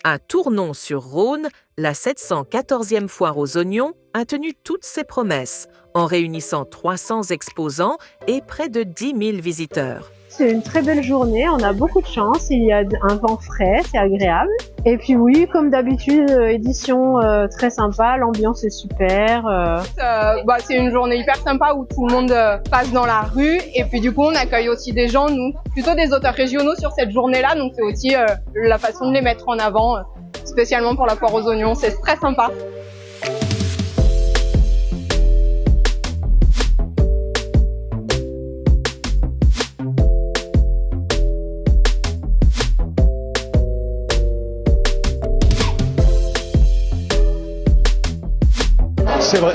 À Tournon-sur-Rhône, la 714e foire aux oignons a tenu toutes ses promesses, en réunissant 300 exposants et près de 10 000 visiteurs. C'est une très belle journée, on a beaucoup de chance, il y a un vent frais, c'est agréable. Et puis oui, comme d'habitude, édition très sympa, l'ambiance est super. C'est une journée hyper sympa où tout le monde passe dans la rue et puis du coup on accueille aussi des gens, nous, plutôt des auteurs régionaux sur cette journée-là, donc c'est aussi la façon de les mettre en avant, spécialement pour la foire aux oignons, c'est très sympa.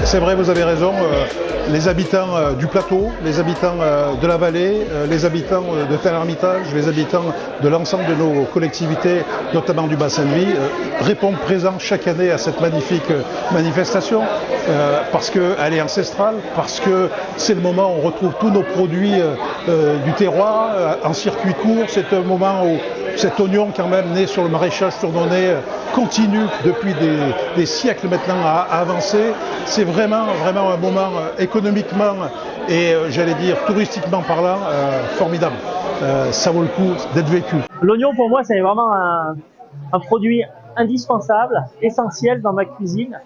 C'est vrai, vous avez raison. Les habitants du plateau, les habitants de la vallée, les habitants de Tel-Hermitage, les habitants de l'ensemble de nos collectivités, notamment du bassin de vie, répondent présents chaque année à cette magnifique manifestation parce qu'elle est ancestrale, parce que c'est le moment où on retrouve tous nos produits du terroir en circuit court. C'est un moment où cet oignon, quand même, né sur le maraîchage tournonnais, continue depuis des siècles maintenant à avancer. C'est vraiment un moment économiquement et j'allais dire touristiquement parlant formidable. Ça vaut le coup d'être vécu. L'oignon pour moi c'est vraiment un produit indispensable, essentiel dans ma cuisine,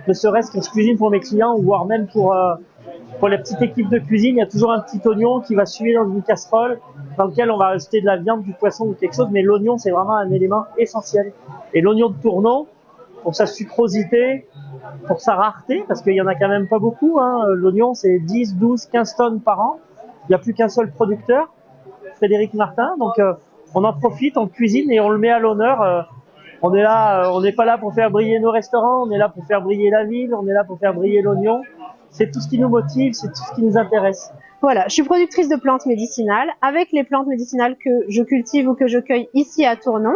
ne serait-ce que je cuisine pour mes clients ou voire même pour la petite équipe de cuisine, il y a toujours un petit oignon qui va suer dans une casserole dans lequel on va ajouter de la viande, du poisson ou quelque chose, mais l'oignon c'est vraiment un élément essentiel. Et l'oignon de Tournon, pour sa sucrosité, pour sa rareté, parce qu'il y en a quand même pas beaucoup, hein. L'oignon c'est 10, 12, 15 tonnes par an, il n'y a plus qu'un seul producteur, Frédéric Martin, donc on en profite, on cuisine et on le met à l'honneur. On est là, on n'est pas là pour faire briller nos restaurants, on est là pour faire briller la ville, on est là pour faire briller l'oignon. C'est tout ce qui nous motive, c'est tout ce qui nous intéresse. Voilà, je suis productrice de plantes médicinales. Avec les plantes médicinales que je cultive ou que je cueille ici à Tournon,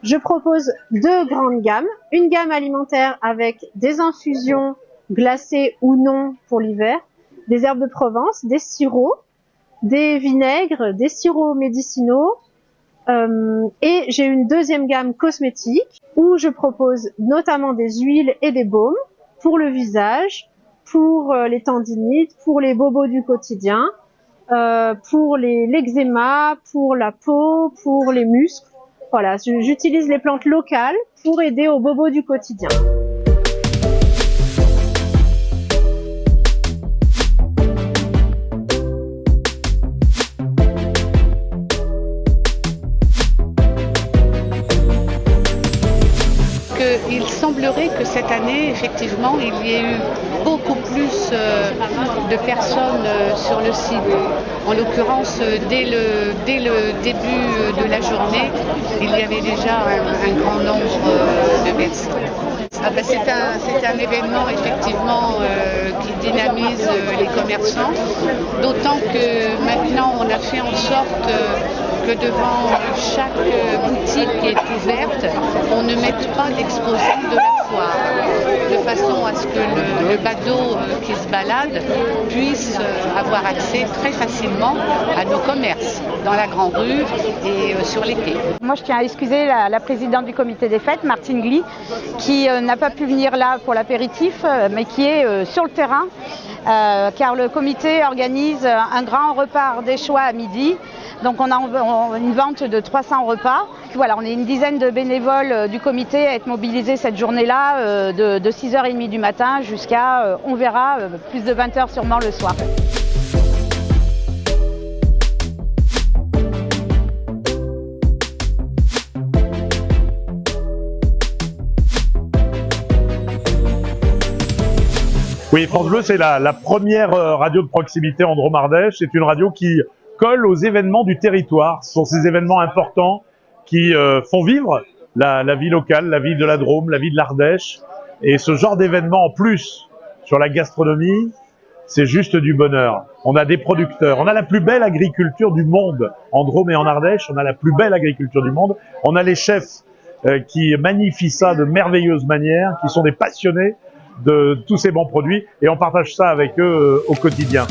je propose deux grandes gammes. Une gamme alimentaire avec des infusions glacées ou non pour l'hiver, des herbes de Provence, des sirops, des vinaigres, des sirops médicinaux. Et j'ai une deuxième gamme cosmétique où je propose notamment des huiles et des baumes pour le visage, pour les tendinites, pour les bobos du quotidien, pour l'eczéma, pour la peau, pour les muscles. Voilà, j'utilise les plantes locales pour aider aux bobos du quotidien. Il semblerait que cette année, effectivement, il y ait eu beaucoup plus de personnes sur le site. En l'occurrence, dès le début de la journée, il y avait déjà un grand nombre de personnes. C'est un événement effectivement qui dynamise les commerçants, d'autant que maintenant on a fait en sorte que devant chaque boutique qui est ouverte, on ne mette pas d'exposants de la foire, de façon à ce que le badaud qui se balade puisse avoir accès très facilement à nos commerces, dans la grande rue et sur les quais. Moi je tiens à excuser la présidente du comité des fêtes, Martine Gly, qui n'a pas pu venir là pour l'apéritif, mais qui est sur le terrain, car le comité organise un grand repas ardéchois à midi. Donc on a une vente de 300 repas. Voilà, on est une dizaine de bénévoles du comité à être mobilisés cette journée-là de 6h30 du matin jusqu'à, on verra, plus de 20h sûrement le soir. Oui, France Bleu, c'est la première radio de proximité en Drôme-Ardèche. C'est une radio qui colle aux événements du territoire. Ce sont ces événements importants qui font vivre la vie locale, la vie de la Drôme, la vie de l'Ardèche. Et ce genre d'événements, en plus, sur la gastronomie, c'est juste du bonheur. On a des producteurs, on a la plus belle agriculture du monde. En Drôme et en Ardèche, on a la plus belle agriculture du monde. On a les chefs qui magnifient ça de merveilleuses manières, qui sont des passionnés de tous ces bons produits, et on partage ça avec eux au quotidien.